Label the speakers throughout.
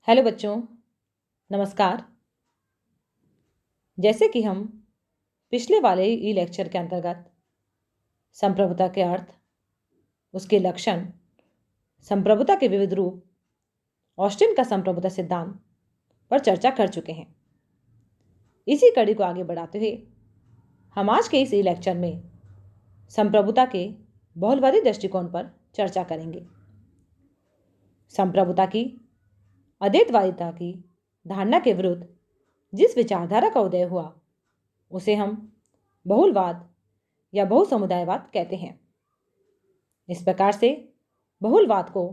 Speaker 1: Hello बच्चों, नमस्कार। जैसे कि हम पिछले वाले ई लेक्चर के अंतर्गत संप्रभुता के अर्थ, उसके लक्षण, संप्रभुता के विविध रूप, ऑस्टिन का संप्रभुता सिद्धांत पर चर्चा कर चुके हैं। इसी कड़ी को आगे बढ़ाते हुए हम आज के इस ई लेक्चर में संप्रभुता के बहुलवादी दृष्टिकोण पर चर्चा करेंगे। संप्रभुता की अद्वैतवादिता की धारणा के विरुद्ध जिस विचारधारा का उदय हुआ उसे हम बहुलवाद या बहुसमुदायवाद कहते हैं। इस प्रकार से बहुलवाद को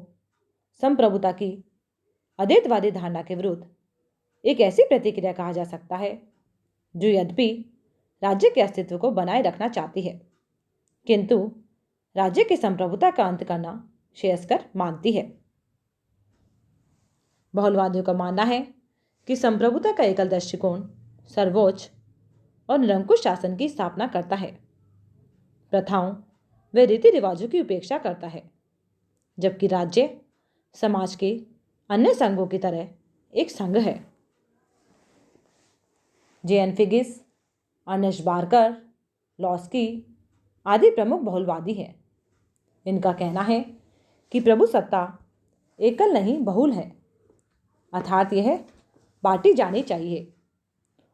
Speaker 1: संप्रभुता की अद्वैतवादी धारणा के विरुद्ध एक ऐसी प्रतिक्रिया कहा जा सकता है जो यद्यपि राज्य के अस्तित्व को बनाए रखना चाहती है, किंतु राज्य की संप्रभुता का अंत करना श्रेयस्कर मानती है। बहुलवादियों का मानना है कि संप्रभुता का एकल दृष्टिकोण सर्वोच्च और निरंकुश शासन की स्थापना करता है, प्रथाओं व रीति रिवाजों की उपेक्षा करता है, जबकि राज्य समाज के अन्य संघों की तरह एक संघ है। जे.एन. फिगिस, अर्नेस्ट बार्कर, लॉस्की आदि प्रमुख बहुलवादी हैं। इनका कहना है कि प्रभु सत्ता एकल नहीं बहुल है, अर्थात यह बांटी जानी चाहिए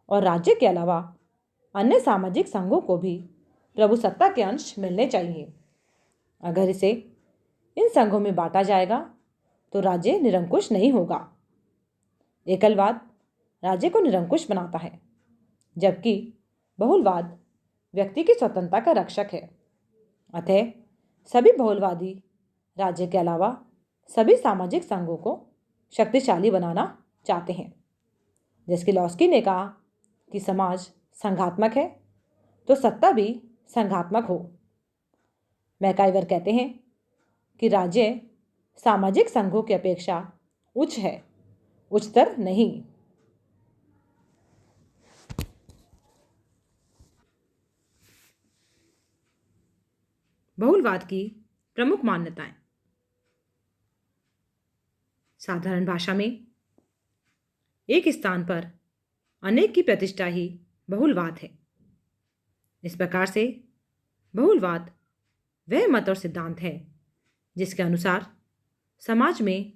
Speaker 1: और राज्य के अलावा अन्य सामाजिक संघों को भी प्रभु सत्ता के अंश मिलने चाहिए। अगर इसे इन संघों में बांटा जाएगा तो राज्य निरंकुश नहीं होगा। एकलवाद राज्य को निरंकुश बनाता है, जबकि बहुलवाद व्यक्ति की स्वतंत्रता का रक्षक है। अतः सभी बहुलवादी राज्य के अलावा सभी सामाजिक संघों को शक्तिशाली बनाना चाहते हैं। जैसे लॉस्की ने कहा कि समाज संघात्मक है तो सत्ता भी संघात्मक हो। मैकाइवर कहते हैं कि राज्य सामाजिक संघों की अपेक्षा उच्च है, उच्चतर नहीं। बहुलवाद की प्रमुख मान्यताएं। साधारण भाषा में एक स्थान पर अनेक की प्रतिष्ठा ही बहुलवाद है। इस प्रकार से बहुलवाद वह मत और सिद्धांत है जिसके अनुसार समाज में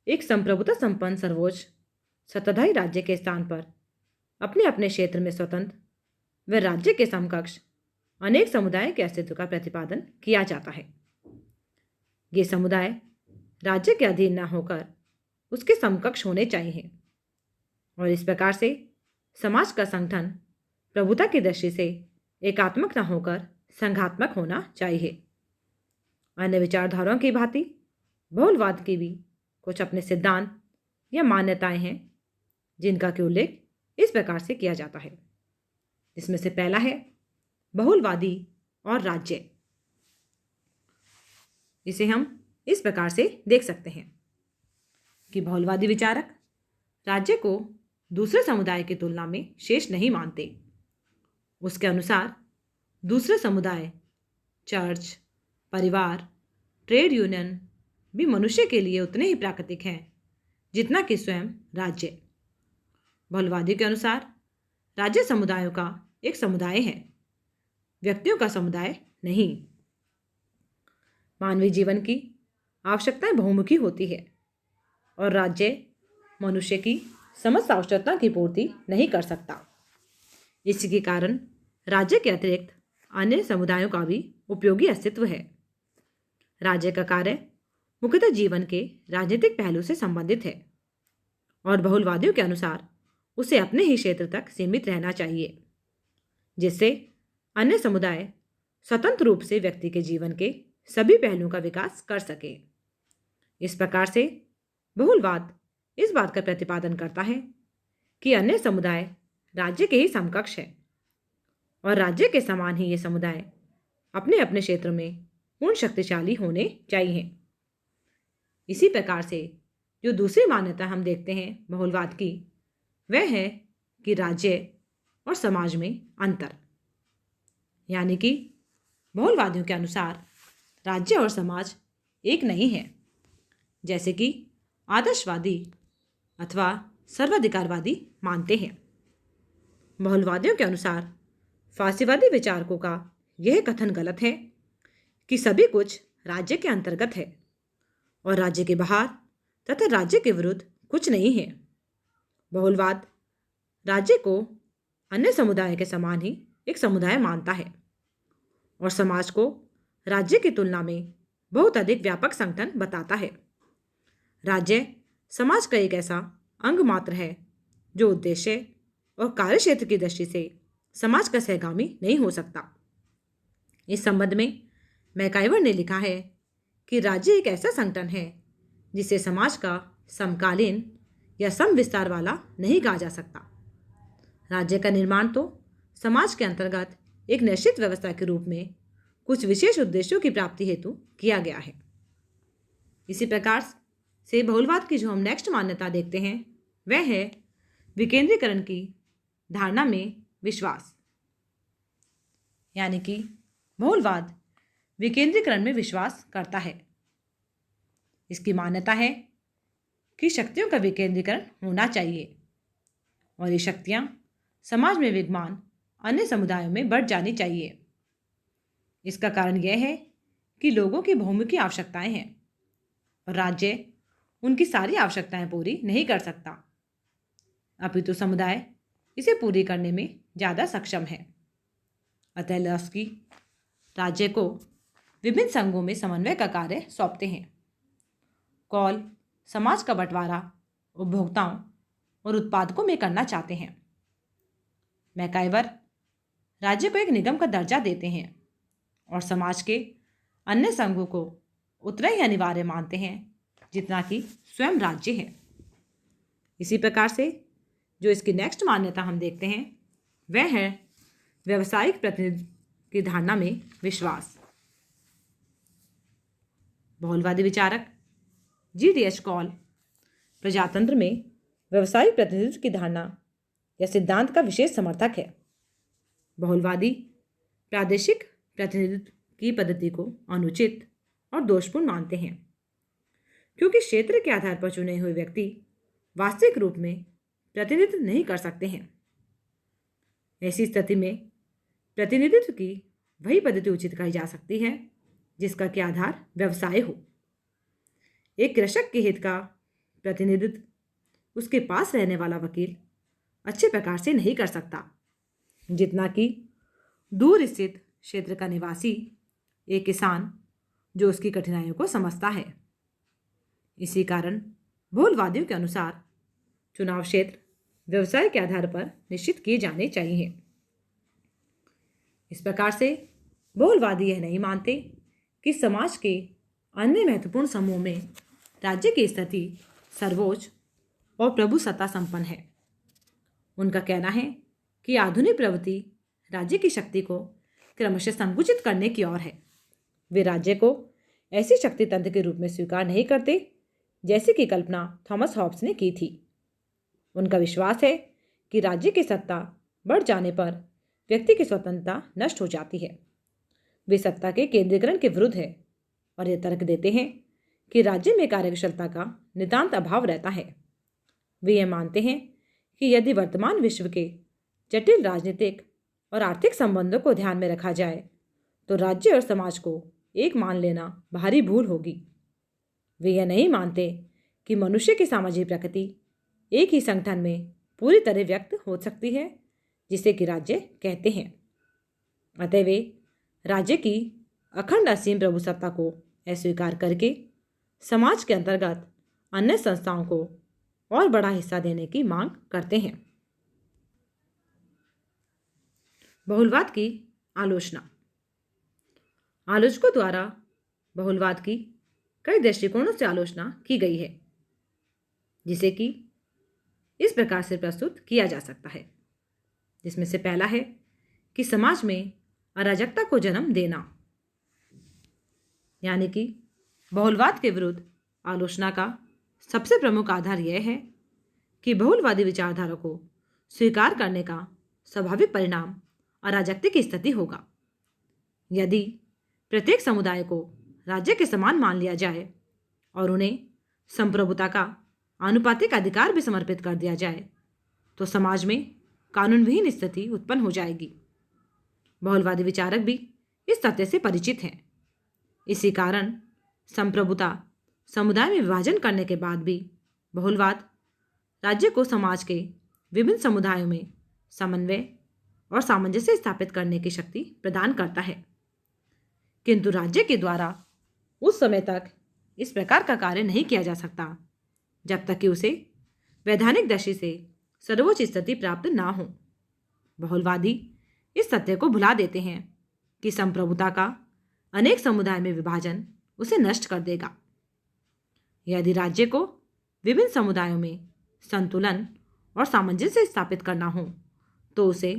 Speaker 1: एक संप्रभुता संपन्न सर्वोच्च सत्ताधारी राज्य के स्थान पर अपने अपने क्षेत्र में स्वतंत्र व राज्य के समकक्ष अनेक समुदाय के अस्तित्व का प्रतिपादन किया जाता है। ये समुदाय राज्य के अधीन न होकर उसके समकक्ष होने चाहिए और इस प्रकार से समाज का संगठन प्रभुता की दृष्टि से एकात्मक न होकर संघात्मक होना चाहिए। अन्य विचारधाराओं की भांति बहुलवाद की भी कुछ अपने सिद्धांत या मान्यताएं हैं जिनका कि उल्लेख इस प्रकार से किया जाता है। इसमें से पहला है बहुलवादी और राज्य। इसे हम इस प्रकार से देख सकते हैं कि बहुलवादी विचारक राज्य को दूसरे समुदाय की तुलना में शेष नहीं मानते। उसके अनुसार दूसरे समुदाय, चर्च, परिवार, ट्रेड यूनियन भी मनुष्य के लिए उतने ही प्राकृतिक हैं जितना कि स्वयं राज्य। बहुलवादी के अनुसार राज्य समुदायों का एक समुदाय है, व्यक्तियों का समुदाय नहीं। मानवीय जीवन की आवश्यकताएं बहुमुखी होती है और राज्य मनुष्य की समस्त आवश्यकता की पूर्ति नहीं कर सकता। इसी के कारण राज्य के अतिरिक्त अन्य समुदायों का भी उपयोगी अस्तित्व है। राज्य का कार्य मुख्यतः जीवन के राजनीतिक पहलू से संबंधित है और बहुलवादियों के अनुसार उसे अपने ही क्षेत्र तक सीमित रहना चाहिए, जिससे अन्य समुदाय स्वतंत्र रूप से व्यक्ति के जीवन के सभी पहलुओं का विकास कर सके। इस प्रकार से बहुलवाद इस बात का प्रतिपादन करता है कि अन्य समुदाय राज्य के ही समकक्ष है और राज्य के समान ही ये समुदाय अपने अपने क्षेत्र में पूर्ण शक्तिशाली होने चाहिए। इसी प्रकार से जो दूसरी मान्यता हम देखते हैं बहुलवाद की, वह है कि राज्य और समाज में अंतर, यानी कि बहुलवादियों के अनुसार राज्य और समाज एक नहीं है। जैसे कि आदर्शवादी अथवा सर्वाधिकारवादी मानते हैं। बहुलवादियों के अनुसार फासीवादी विचारकों का यह कथन गलत है कि सभी कुछ राज्य के अंतर्गत है और राज्य के बाहर तथा राज्य के विरुद्ध कुछ नहीं है। बहुलवाद राज्य को अन्य समुदाय के समान ही एक समुदाय मानता है और समाज को राज्य की तुलना में बहुत अधिक व्यापक संगठन बताता है। राज्य समाज का एक ऐसा अंग मात्र है जो उद्देश्य और कार्यक्षेत्र की दृष्टि से समाज का सहगामी नहीं हो सकता। इस संबंध में मैकाइवर ने लिखा है कि राज्य एक ऐसा संगठन है जिसे समाज का समकालीन या समविस्तार वाला नहीं कहा जा सकता। राज्य का निर्माण तो समाज के अंतर्गत एक निश्चित व्यवस्था के रूप में कुछ विशेष उद्देश्यों की प्राप्ति हेतु किया गया है। इसी प्रकार से बहुलवाद की जो हम नेक्स्ट मान्यता देखते हैं वह है विकेंद्रीकरण की धारणा में विश्वास। यानी कि बहुलवाद विकेंद्रीकरण में विश्वास करता है। इसकी मान्यता है कि शक्तियों का विकेंद्रीकरण होना चाहिए और ये शक्तियां समाज में विद्यमान अन्य समुदायों में बढ़ जानी चाहिए। इसका कारण यह है कि लोगों की बहुमुखी आवश्यकताएं हैं और राज्य उनकी सारी आवश्यकताएं पूरी नहीं कर सकता, अपितु समुदाय इसे पूरी करने में ज़्यादा सक्षम है। अतः लॉस्की राज्य को विभिन्न संघों में समन्वय का कार्य सौंपते हैं। कॉल समाज का बंटवारा उपभोक्ताओं और उत्पादकों में करना चाहते हैं। मैकाइवर राज्य को एक निगम का दर्जा देते हैं और समाज के अन्य संघों को उतना ही अनिवार्य मानते हैं जितना कि स्वयं राज्य है। इसी प्रकार से जो इसकी नेक्स्ट मान्यता हम देखते हैं वह है व्यावसायिक प्रतिनिधि की धारणा में विश्वास। बहुलवादी विचारक GDH कॉल प्रजातंत्र में व्यावसायिक प्रतिनिधित्व की धारणा या सिद्धांत का विशेष समर्थक है। बहुलवादी प्रादेशिक प्रतिनिधित्व की पद्धति को अनुचित और दोषपूर्ण मानते हैं क्योंकि क्षेत्र के आधार पर चुने हुए व्यक्ति वास्तविक रूप में प्रतिनिधित्व नहीं कर सकते हैं। ऐसी स्थिति में प्रतिनिधित्व की वही पद्धति उचित कही जा सकती है जिसका कि आधार व्यवसाय हो। एक कृषक के हित का प्रतिनिधित्व उसके पास रहने वाला वकील अच्छे प्रकार से नहीं कर सकता जितना कि दूर स्थित क्षेत्र का निवासी एक किसान जो उसकी कठिनाइयों को समझता है। इसी कारण बहुलवादियों के अनुसार चुनाव क्षेत्र व्यवसाय के आधार पर निश्चित किए जाने चाहिए। इस प्रकार से बहुलवादी यह नहीं मानते कि समाज के अन्य महत्वपूर्ण समूह में राज्य की स्थिति सर्वोच्च और प्रभुसत्ता संपन्न है। उनका कहना है कि आधुनिक प्रवृत्ति राज्य की शक्ति को क्रमशः संकुचित करने की ओर है। वे राज्य को ऐसी शक्ति तंत्र के रूप में स्वीकार नहीं करते जैसे कि कल्पना थॉमस हॉब्स ने की थी। उनका विश्वास है कि राज्य की सत्ता बढ़ जाने पर व्यक्ति की स्वतंत्रता नष्ट हो जाती है। वे सत्ता के केंद्रीकरण के विरुद्ध है और यह तर्क देते हैं कि राज्य में कार्यकुशलता का नितांत अभाव रहता है। वे यह मानते हैं कि यदि वर्तमान विश्व के जटिल राजनीतिक और आर्थिक संबंधों को ध्यान में रखा जाए तो राज्य और समाज को एक मान लेना भारी भूल होगी। वे यह नहीं मानते कि मनुष्य की सामाजिक प्रकृति एक ही संगठन में पूरी तरह व्यक्त हो सकती है जिसे कि राज्य कहते हैं। अतः वे राज्य की अखंड असीम प्रभुसत्ता को अस्वीकार करके समाज के अंतर्गत अन्य संस्थाओं को और बड़ा हिस्सा देने की मांग करते हैं। बहुलवाद की आलोचना। आलोचकों द्वारा बहुलवाद की कई दृष्टिकोणों से आलोचना की गई है जिसे कि इस प्रकार से प्रस्तुत किया जा सकता है, जिसमें से पहला है कि समाज में अराजकता को जन्म देना। यानी कि बहुलवाद के विरुद्ध आलोचना का सबसे प्रमुख आधार यह है कि बहुलवादी विचारधारा को स्वीकार करने का स्वाभाविक परिणाम अराजकता की स्थिति होगा। यदि प्रत्येक समुदाय को राज्य के समान मान लिया जाए और उन्हें संप्रभुता का आनुपातिक अधिकार भी समर्पित कर दिया जाए तो समाज में कानूनविहीन स्थिति उत्पन्न हो जाएगी। बहुलवादी विचारक भी इस तथ्य से परिचित हैं। इसी कारण संप्रभुता समुदाय में विभाजन करने के बाद भी बहुलवाद राज्य को समाज के विभिन्न समुदायों में समन्वय और सामंजस्य स्थापित करने की शक्ति प्रदान करता है, किंतु राज्य के द्वारा उस समय तक इस प्रकार का कार्य नहीं किया जा सकता जब तक कि उसे वैधानिक दृष्टि से सर्वोच्च स्थिति प्राप्त ना हो। बहुलवादी इस तथ्य को भुला देते हैं कि संप्रभुता का अनेक समुदाय में विभाजन उसे नष्ट कर देगा। यदि राज्य को विभिन्न समुदायों में संतुलन और सामंजस्य स्थापित करना हो तो उसे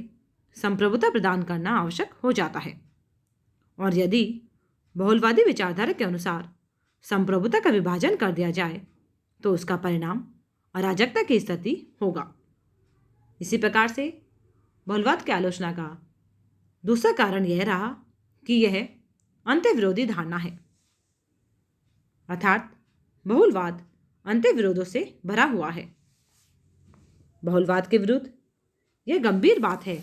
Speaker 1: संप्रभुता प्रदान करना आवश्यक हो जाता है, और यदि बहुलवादी विचारधारा के अनुसार संप्रभुता का विभाजन कर दिया जाए तो उसका परिणाम अराजकता की स्थिति होगा। इसी प्रकार से बहुलवाद की आलोचना का दूसरा कारण यह रहा कि यह अंतर्विरोधी धारणा है, अर्थात बहुलवाद अंतर्विरोधों से भरा हुआ है। बहुलवाद के विरुद्ध यह गंभीर बात है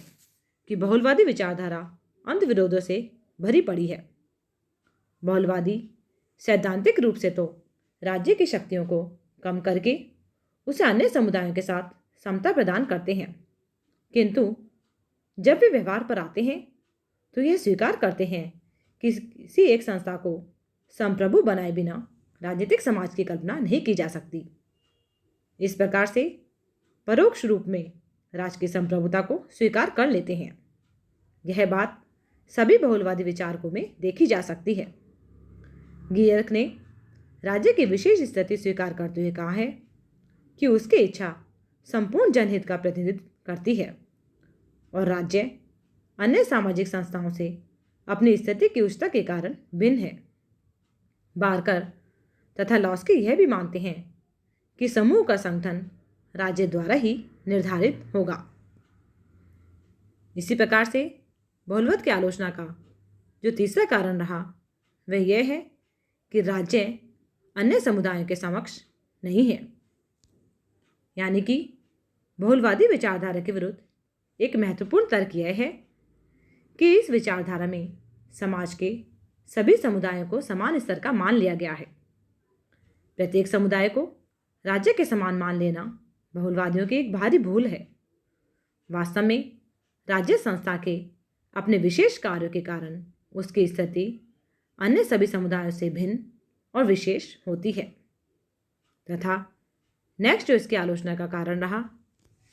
Speaker 1: कि बहुलवादी विचारधारा अंतर्विरोधों से भरी पड़ी है। बहुलवादी सैद्धांतिक रूप से तो राज्य की शक्तियों को कम करके उसे अन्य समुदायों के साथ समता प्रदान करते हैं, किंतु जब वे व्यवहार पर आते हैं तो यह स्वीकार करते हैं कि किसी एक संस्था को संप्रभु बनाए बिना राजनीतिक समाज की कल्पना नहीं की जा सकती। इस प्रकार से परोक्ष रूप में राज्य की संप्रभुता को स्वीकार कर लेते हैं। यह बात सभी बहुलवादी विचारकों में देखी जा सकती है। गियर्क ने राज्य की विशेष स्थिति स्वीकार करते हुए कहा है कि उसकी इच्छा संपूर्ण जनहित का प्रतिनिधित्व करती है और राज्य अन्य सामाजिक संस्थाओं से अपनी स्थिति की उच्चता के कारण भिन्न है। बारकर तथा लॉस्की यह भी मानते हैं कि समूह का संगठन राज्य द्वारा ही निर्धारित होगा। इसी प्रकार से बहुलवाद की आलोचना का जो तीसरा कारण रहा वह यह है कि राज्य अन्य समुदायों के समक्ष नहीं है, यानी कि बहुलवादी विचारधारा के विरुद्ध एक महत्वपूर्ण तर्क यह है कि इस विचारधारा में समाज के सभी समुदायों को समान स्तर का मान लिया गया है। प्रत्येक समुदाय को राज्य के समान मान लेना बहुलवादियों की एक भारी भूल है। वास्तव में राज्य संस्था के अपने विशेष कार्यों के कारण उसकी स्थिति अन्य सभी समुदायों से भिन्न और विशेष होती है। तथा नेक्स्ट जो इसकी आलोचना का कारण रहा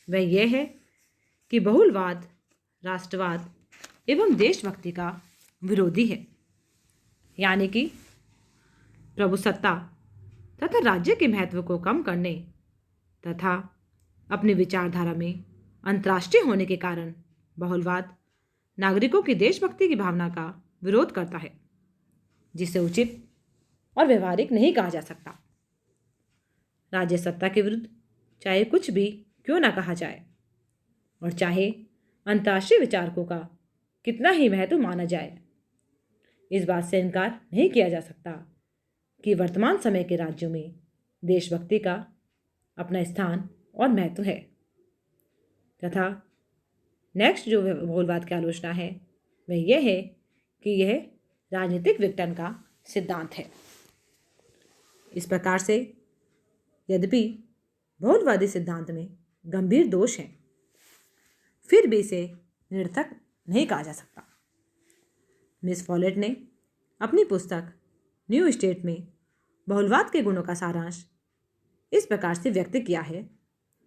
Speaker 1: वह यह है कि बहुलवाद राष्ट्रवाद एवं देशभक्ति का विरोधी है, यानी कि प्रभुसत्ता तथा राज्य के महत्व को कम करने तथा अपनी विचारधारा में अंतर्राष्ट्रीय होने के कारण बहुलवाद नागरिकों की देशभक्ति की भावना का विरोध करता है, जिसे उचित और व्यवहारिक नहीं कहा जा सकता। राज्य सत्ता के विरुद्ध चाहे कुछ भी क्यों ना कहा जाए और चाहे अंतर्राष्ट्रीय विचारकों का कितना ही महत्व माना जाए, इस बात से इनकार नहीं किया जा सकता कि वर्तमान समय के राज्यों में देशभक्ति का अपना स्थान और महत्व है। तथा नेक्स्ट जो बहुलवाद की आलोचना है वह यह है कि यह राजनीतिक विघटन का सिद्धांत है। इस प्रकार से यद्यपि बहुलवादी सिद्धांत में गंभीर दोष हैं, फिर भी इसे निरर्थक नहीं कहा जा सकता। मिस फॉलेट ने अपनी पुस्तक न्यू स्टेट में बहुलवाद के गुणों का सारांश इस प्रकार से व्यक्त किया है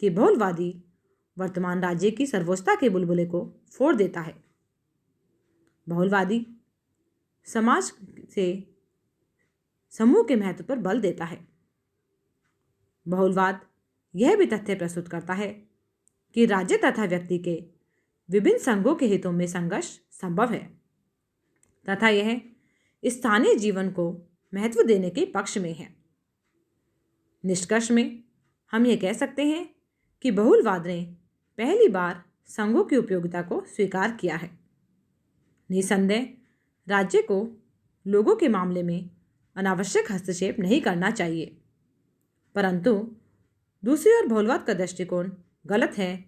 Speaker 1: कि बहुलवादी वर्तमान राज्य की सर्वोच्चता के बुलबुले को फोड़ देता है। बहुलवादी समाज से समूह के महत्व पर बल देता है। बहुलवाद यह भी तथ्य प्रस्तुत करता है कि राज्य तथा व्यक्ति के विभिन्न संघों के हितों में संघर्ष संभव है तथा यह स्थानीय जीवन को महत्व देने के पक्ष में है। निष्कर्ष में हम ये कह सकते हैं कि बहुलवाद ने पहली बार संघों की उपयोगिता को स्वीकार किया है। निसंदेह राज्य को लोगों के मामले में अनावश्यक हस्तक्षेप नहीं करना चाहिए, परंतु दूसरी ओर बहुलवाद का दृष्टिकोण गलत है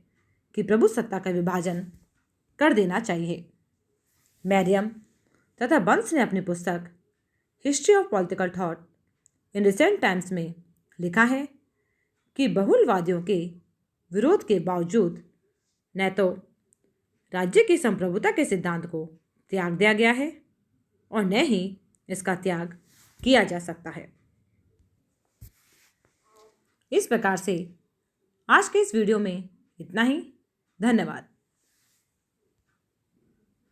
Speaker 1: कि प्रभु सत्ता का विभाजन कर देना चाहिए। मैरियम तथा बंस ने अपनी पुस्तक history of political thought in recent times में लिखा है कि बहुलवादियों के विरोध के बावजूद न तो राज्य की संप्रभुता के सिद्धांत को त्याग दिया गया है और न ही इसका त्याग किया जा सकता है। इस प्रकार से आज के इस वीडियो में इतना ही। धन्यवाद।